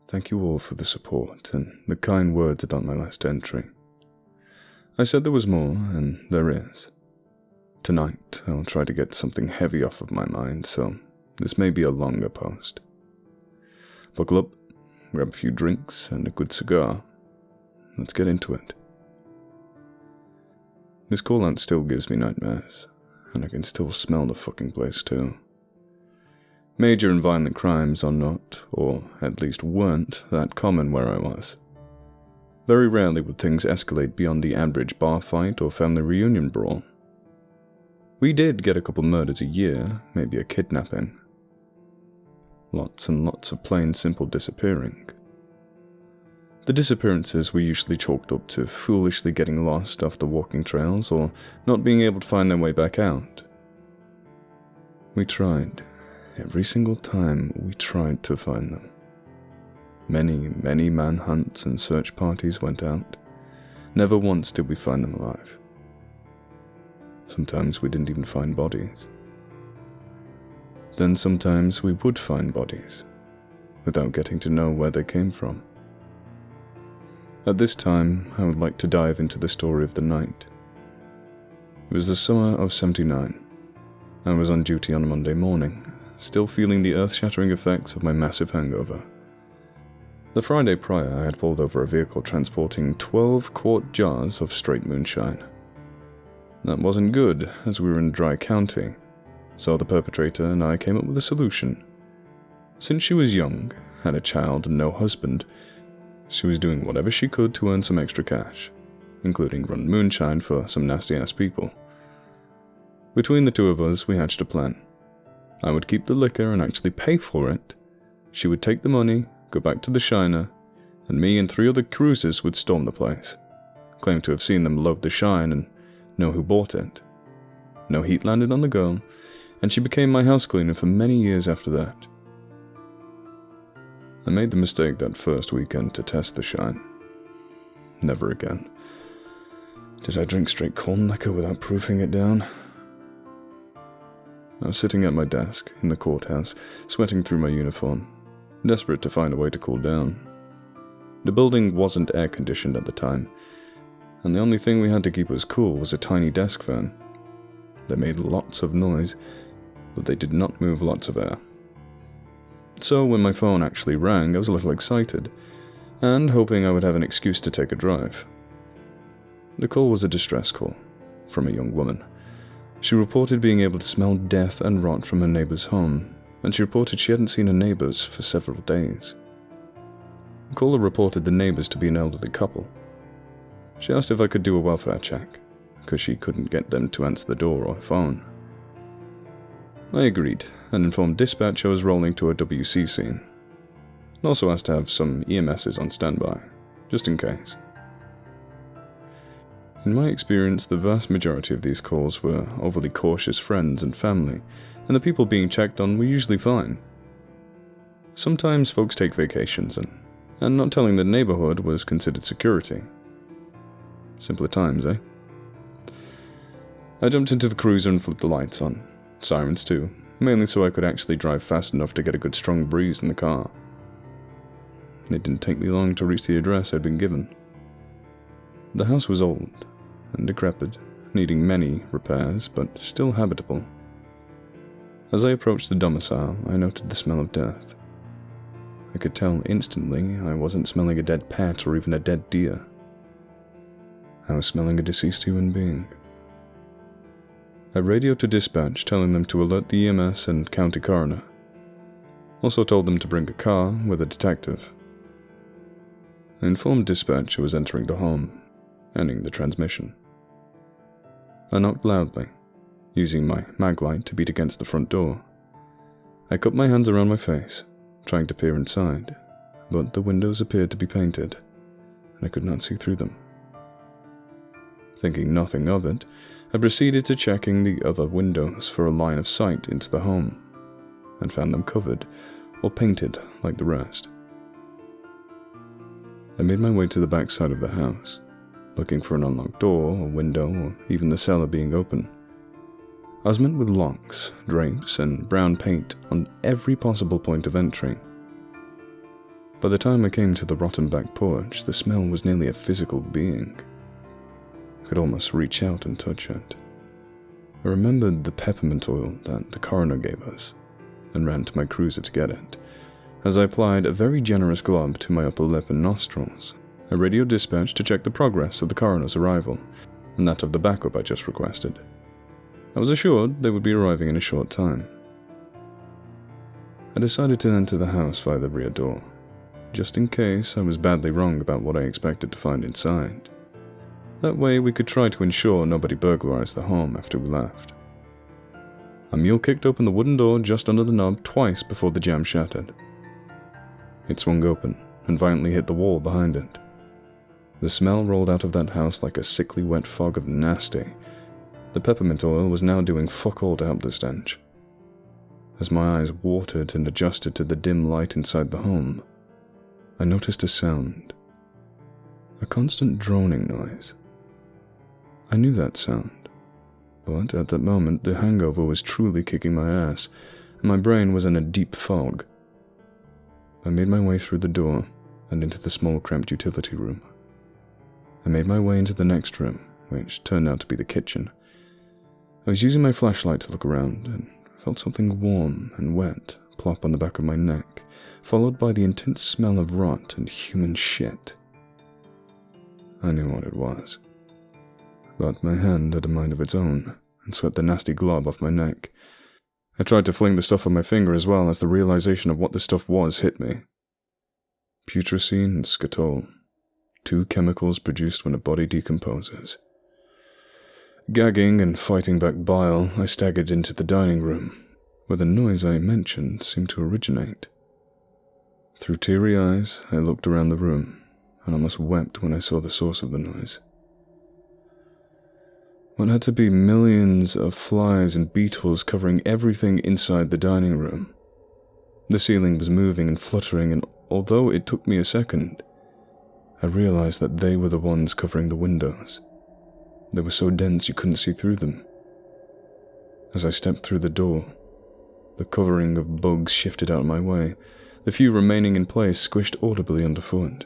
Thank you all for the support and the kind words about my last entry. I said there was more, and there is. Tonight, I'll try to get something heavy off of my mind, so this may be a longer post. Buckle up, grab a few drinks and a good cigar. Let's get into it. This call-out still gives me nightmares, and I can still smell the fucking place too. Major and violent crimes are not, or at least weren't, that common where I was. Very rarely would things escalate beyond the average bar fight or family reunion brawl. We did get a couple murders a year, maybe a kidnapping. Lots and lots of plain simple disappearing. The disappearances were usually chalked up to foolishly getting lost off the walking trails or not being able to find their way back out. We tried. Every single time we tried to find them. Many, many manhunts and search parties went out. Never once did we find them alive. Sometimes we didn't even find bodies. Then sometimes we would find bodies, without getting to know where they came from. At this time, I would like to dive into the story of the night. It was the summer of '79. I was on duty on a Monday morning, still feeling the earth-shattering effects of my massive hangover. The Friday prior, I had pulled over a vehicle transporting 12-quart jars of straight moonshine. That wasn't good, as we were in a dry county, so the perpetrator and I came up with a solution. Since she was young, had a child and no husband, she was doing whatever she could to earn some extra cash, including run moonshine for some nasty-ass people. Between the two of us, we hatched a plan. I would keep the liquor and actually pay for it. She would take the money, go back to the shiner, and me and 3 other cruisers would storm the place, claim to have seen them load the shine and know who bought it. No heat landed on the girl, and she became my house cleaner for many years after that. I made the mistake that first weekend to test the shine. Never again. Did I drink straight corn liquor without proofing it down? I was sitting at my desk in the courthouse, sweating through my uniform, desperate to find a way to cool down. The building wasn't air-conditioned at the time, and the only thing we had to keep us cool was a tiny desk fan. They made lots of noise, but they did not move lots of air. So when my phone actually rang, I was a little excited, and hoping I would have an excuse to take a drive. The call was a distress call, from a young woman. She reported being able to smell death and rot from her neighbor's home, and she reported she hadn't seen her neighbors for several days. The caller reported the neighbors to be an elderly couple. She asked if I could do a welfare check, because she couldn't get them to answer the door or phone. I agreed, and informed dispatch I was rolling to a WC scene. I also asked to have some EMSs on standby, just in case. In my experience, the vast majority of these calls were overly cautious friends and family, and the people being checked on were usually fine. Sometimes folks take vacations, and not telling the neighborhood was considered security. Simpler times, eh? I jumped into the cruiser and flipped the lights on. Sirens too, mainly so I could actually drive fast enough to get a good strong breeze in the car. It didn't take me long to reach the address I'd been given. The house was old and decrepit, needing many repairs, but still habitable. As I approached the domicile, I noted the smell of death. I could tell instantly I wasn't smelling a dead pet or even a dead deer. I was smelling a deceased human being. I radioed to dispatch, telling them to alert the EMS and county coroner. Also told them to bring a car with a detective. I informed dispatch I was entering the home, ending the transmission. I knocked loudly, using my mag light to beat against the front door. I cupped my hands around my face, trying to peer inside, but the windows appeared to be painted, and I could not see through them. Thinking nothing of it, I proceeded to checking the other windows for a line of sight into the home, and found them covered or painted like the rest. I made my way to the back side of the house, looking for an unlocked door or window or even the cellar being open. I was met with locks, drapes, and brown paint on every possible point of entry. By the time I came to the rotten back porch, the smell was nearly a physical being. I could almost reach out and touch it. I remembered the peppermint oil that the coroner gave us, and ran to my cruiser to get it. As I applied a very generous glob to my upper lip and nostrils, I radioed dispatch to check the progress of the coroner's arrival, and that of the backup I just requested. I was assured they would be arriving in a short time. I decided to enter the house via the rear door, just in case I was badly wrong about what I expected to find inside. That way we could try to ensure nobody burglarized the home after we left. A mule kicked open the wooden door just under the knob twice before the jamb shattered. It swung open and violently hit the wall behind it. The smell rolled out of that house like a sickly wet fog of nasty. The peppermint oil was now doing fuck all to help the stench. As my eyes watered and adjusted to the dim light inside the home, I noticed a sound. A constant droning noise. I knew that sound, but at that moment the hangover was truly kicking my ass, and my brain was in a deep fog. I made my way through the door and into the small cramped utility room. I made my way into the next room, which turned out to be the kitchen. I was using my flashlight to look around and felt something warm and wet plop on the back of my neck, followed by the intense smell of rot and human shit. I knew what it was, but my hand had a mind of its own and swept the nasty glob off my neck. I tried to fling the stuff on my finger as well as the realization of what the stuff was hit me. Putrescine and scatol, two chemicals produced when a body decomposes. Gagging and fighting back bile, I staggered into the dining room, where the noise I mentioned seemed to originate. Through teary eyes, I looked around the room, and almost wept when I saw the source of the noise. What had to be millions of flies and beetles covering everything inside the dining room. The ceiling was moving and fluttering, and although it took me a second, I realized that they were the ones covering the windows. They were so dense you couldn't see through them. As I stepped through the door, the covering of bugs shifted out of my way. The few remaining in place squished audibly underfoot.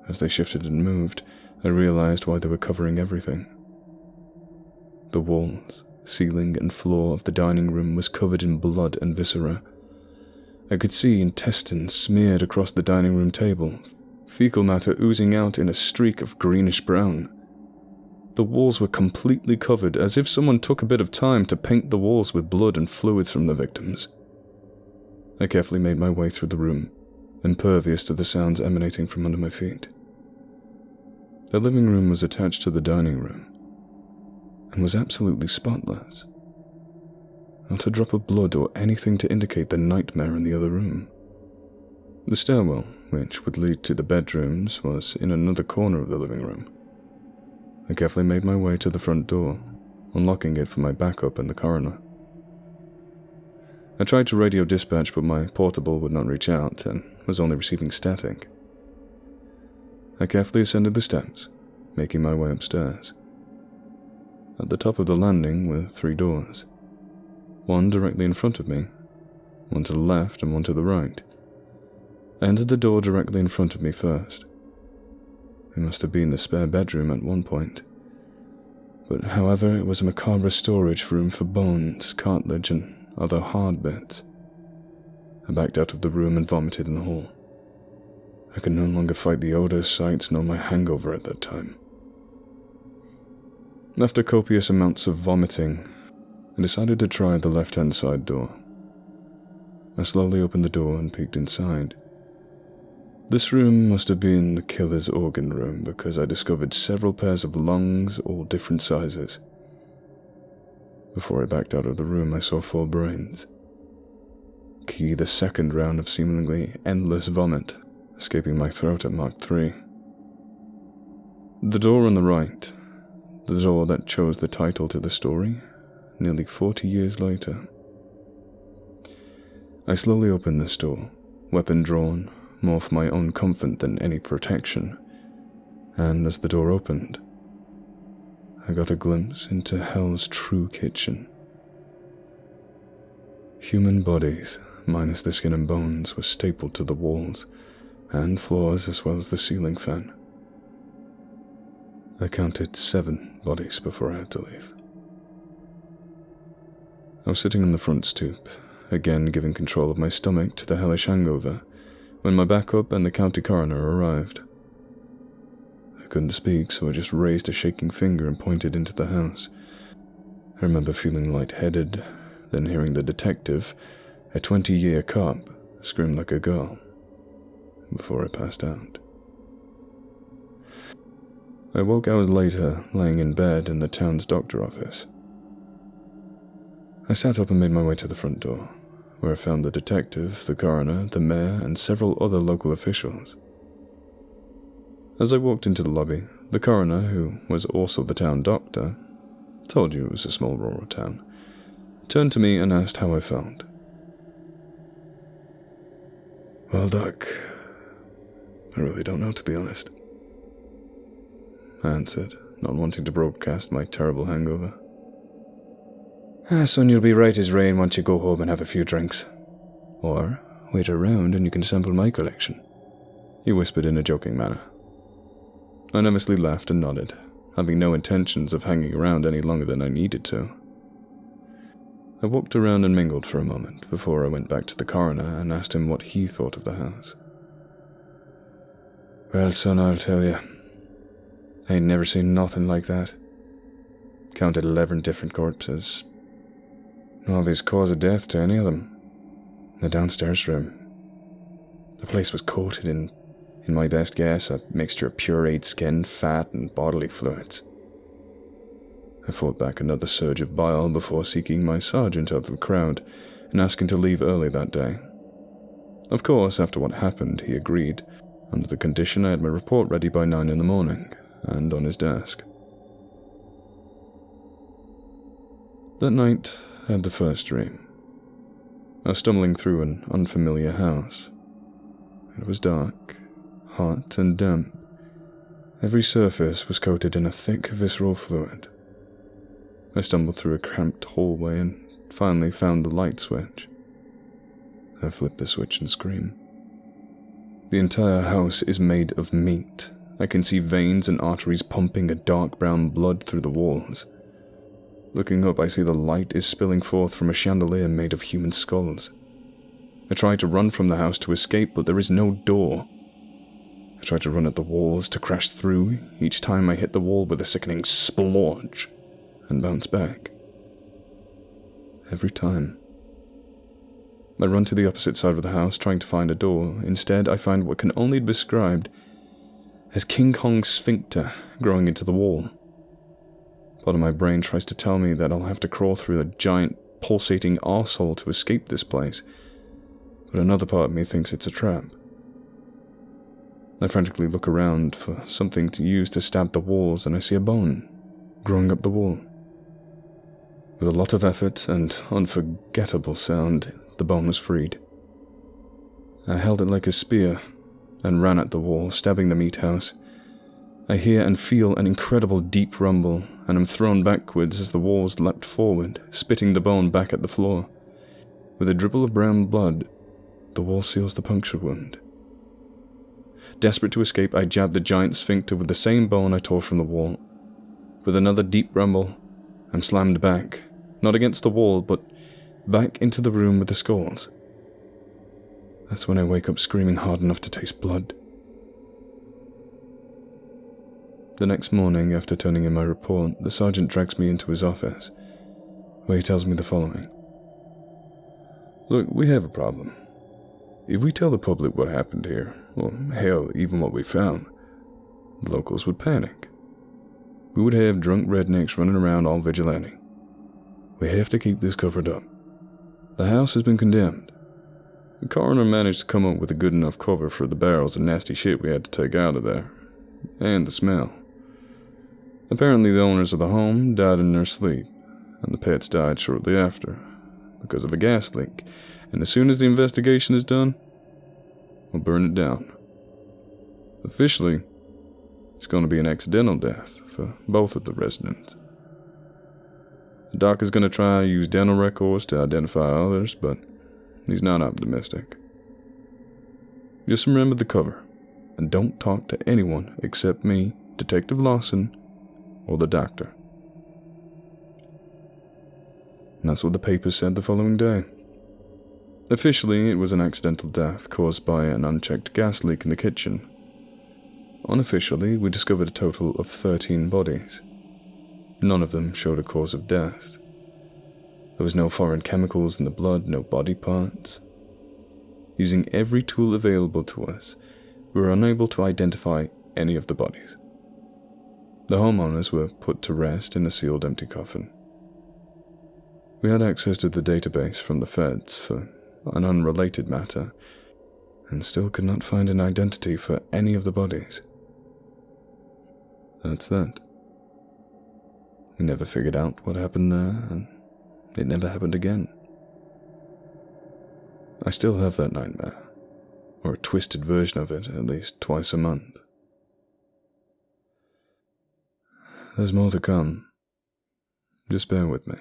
As they shifted and moved, I realized why they were covering everything. The walls, ceiling, and floor of the dining room was covered in blood and viscera. I could see intestines smeared across the dining room table, fecal matter oozing out in a streak of greenish-brown. The walls were completely covered, as if someone took a bit of time to paint the walls with blood and fluids from the victims. I carefully made my way through the room, impervious to the sounds emanating from under my feet. The living room was attached to the dining room, and was absolutely spotless. Not a drop of blood or anything to indicate the nightmare in the other room. The stairwell, which would lead to the bedrooms, was in another corner of the living room. I carefully made my way to the front door, unlocking it for my backup and the coroner. I tried to radio dispatch, but my portable would not reach out and was only receiving static. I carefully ascended the steps, making my way upstairs. At the top of the landing were 3 doors, one directly in front of me, one to the left and one to the right. I entered the door directly in front of me first. It must have been the spare bedroom at one point, but however it was a macabre storage room for bones, cartilage, and other hard bits. I backed out of the room and vomited in the hall. I could no longer fight the odors, sights, nor my hangover at that time. After copious amounts of vomiting, I decided to try the left-hand side door. I slowly opened the door and peeked inside. This room must have been the killer's organ room because I discovered several pairs of lungs, all different sizes. Before I backed out of the room, I saw 4 brains. Key the second round of seemingly endless vomit, escaping my throat at Mark 3. The door on the right, the door that chose the title to the story, nearly 40 years later. I slowly opened this door, weapon drawn, more for my own comfort than any protection, and as the door opened, I got a glimpse into hell's true kitchen. Human bodies, minus the skin and bones, were stapled to the walls, and floors as well as the ceiling fan. I counted 7 bodies before I had to leave. I was sitting on the front stoop, again giving control of my stomach to the hellish hangover, when my backup and the county coroner arrived. I couldn't speak, so I just raised a shaking finger and pointed into the house. I remember feeling lightheaded, then hearing the detective, a 20-year cop, scream like a girl, before I passed out. I woke hours later, laying in bed in the town's doctor office. I sat up and made my way to the front door, where I found the detective, the coroner, the mayor, and several other local officials. As I walked into the lobby, the coroner, who was also the town doctor, told you it was a small rural town, turned to me and asked how I felt. "Well, Doc, I really don't know, to be honest," I answered, not wanting to broadcast my terrible hangover. "Son, you'll be right as rain once you go home and have a few drinks. Or wait around and you can sample my collection," he whispered in a joking manner. I nervously laughed and nodded, having no intentions of hanging around any longer than I needed to. I walked around and mingled for a moment before I went back to the coroner and asked him what he thought of the house. "Well, son, I'll tell you. I ain't never seen nothing like that. Counted 11 different corpses. No obvious cause of death to any of them. In the downstairs room. The place was coated in my best guess, a mixture of pureed skin, fat, and bodily fluids." I fought back another surge of bile before seeking my sergeant out of the crowd and asking to leave early that day. Of course, after what happened, he agreed, under the condition I had my report ready by 9 in the morning, and on his desk. That night, I had the first dream. I was stumbling through an unfamiliar house. It was dark, hot, and damp. Every surface was coated in a thick, visceral fluid. I stumbled through a cramped hallway and finally found the light switch. I flipped the switch and screamed. The entire house is made of meat. I can see veins and arteries pumping a dark brown blood through the walls. Looking up, I see the light is spilling forth from a chandelier made of human skulls. I try to run from the house to escape, but there is no door. I try to run at the walls to crash through. Each time I hit the wall with a sickening splodge and bounce back. Every time. I run to the opposite side of the house, trying to find a door. Instead, I find what can only be described as King Kong's sphincter growing into the wall. Part of my brain tries to tell me that I'll have to crawl through a giant, pulsating arsehole to escape this place, but another part of me thinks it's a trap. I frantically look around for something to use to stab the walls, and I see a bone growing up the wall. With a lot of effort and unforgettable sound, the bone was freed. I held it like a spear and ran at the wall, stabbing the meat house. I hear and feel an incredible deep rumble, and am thrown backwards as the walls leapt forward, spitting the bone back at the floor. With a dribble of brown blood, the wall seals the puncture wound. Desperate to escape, I jab the giant sphincter with the same bone I tore from the wall. With another deep rumble, I'm slammed back, not against the wall, but back into the room with the skulls. That's when I wake up screaming hard enough to taste blood. The next morning, after turning in my report, the sergeant drags me into his office, where he tells me the following. "Look, we have a problem. If we tell the public what happened here, or hell, even what we found, the locals would panic. We would have drunk rednecks running around all vigilante. We have to keep this covered up. The house has been condemned. The coroner managed to come up with a good enough cover for the barrels of nasty shit we had to take out of there, and the smell. Apparently the owners of the home died in their sleep, and the pets died shortly after, because of a gas leak, and as soon as the investigation is done, we'll burn it down. Officially, it's going to be an accidental death for both of the residents. The doc is going to try to use dental records to identify others, but he's not optimistic. Just remember the cover, and don't talk to anyone except me, Detective Lawson, or the doctor. And that's what the papers said the following day. Officially, it was an accidental death caused by an unchecked gas leak in the kitchen. Unofficially, we discovered a total of 13 bodies. None of them showed a cause of death. There was no foreign chemicals in the blood, no body parts. Using every tool available to us, we were unable to identify any of the bodies. The homeowners were put to rest in a sealed empty coffin. We had access to the database from the feds for an unrelated matter, and still could not find an identity for any of the bodies. That's that. We never figured out what happened there, and it never happened again. I still have that nightmare, or a twisted version of it, at least twice a month. There's more to come. Just bear with me.